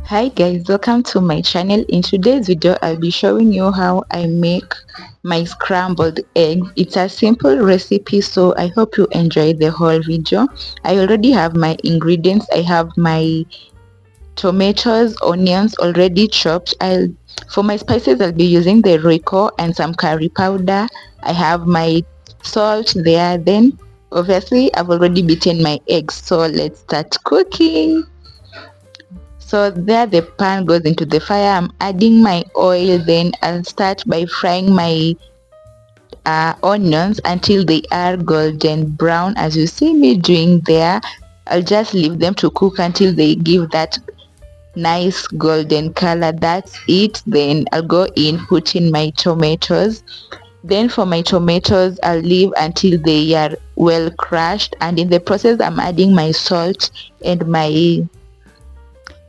Hi guys, welcome to my channel. In today's video I'll be showing you how I make my scrambled eggs. It's a simple recipe, so I hope you enjoy the whole video. I already have my ingredients. I have my tomatoes, onions already chopped. For my spices I'll be using the Royco and some curry powder. I have my salt there. Then obviously I've already beaten my eggs, so let's start cooking. So there the pan goes into the fire. I'm adding my oil. Then I'll start by frying my onions until they are golden brown, as you see me doing there. I'll just leave them to cook until they give that nice golden color. That's it. Then I'll go in, put in my tomatoes. Then for my tomatoes I'll leave until they are well crushed, and in the process I'm adding my salt and my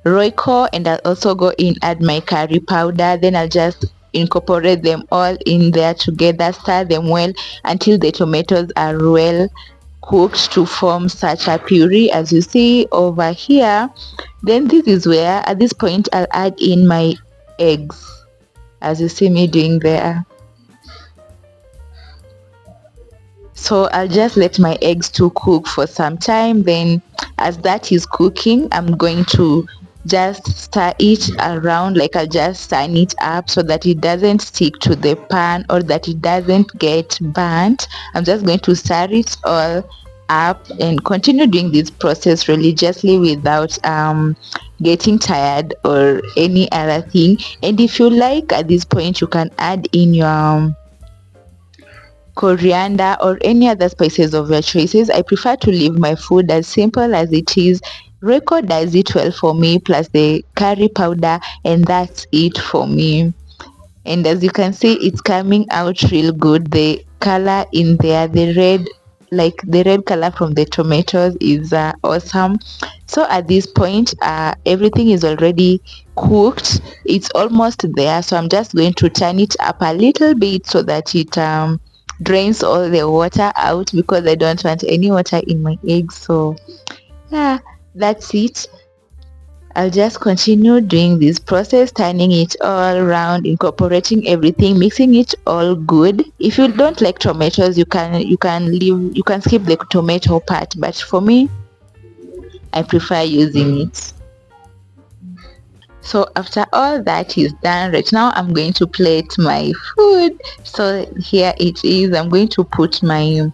Royco, and I'll also go in add my curry powder. Then I'll just incorporate them all in there together, stir them well until the tomatoes are well cooked to form such a puree as you see over here. Then this is where at this point I'll add in my eggs, as you see me doing there. So I'll just let my eggs to cook for some time. Then as that is cooking, I'm going to just stir it around, like I'll just turn it up so that it doesn't stick to the pan or that it doesn't get burnt. I'm just going to stir it all up and continue doing this process religiously without getting tired or any other thing. And if you like, at this point you can add in your coriander or any other spices of your choices. I prefer to leave my food as simple as it is. Royco does it well for me, plus the curry powder, and that's it for me. And as you can see, it's coming out real good. The color in there, the red, like the red color from the tomatoes, is awesome. So at this point everything is already cooked. It's almost there, so I'm just going to turn it up a little bit so that it drains all the water out, because I don't want any water in my eggs. So yeah, that's it. I'll just continue doing this process, turning it all around, incorporating everything, mixing it all good. If you don't like tomatoes, you can skip the tomato part, but for me I prefer using it. So after all that is done, right now I'm going to plate my food. So here it is. I'm going to put my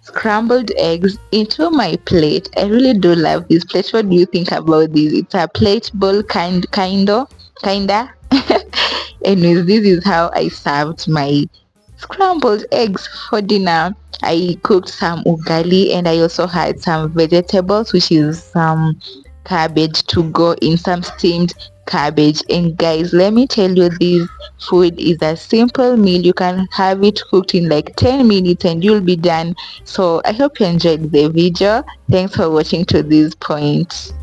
scrambled eggs into my plate. I really do love this plate. What do you think about this? It's a plate bowl kinda. Anyways, this is how I served my scrambled eggs for dinner. I cooked some ugali and I also had some vegetables, which is some cabbage to go in, some steamed cabbage. And guys, let me tell you, this food is a simple meal. You can have it cooked in like 10 minutes and you'll be done. So I hope you enjoyed the video. Thanks for watching to this point.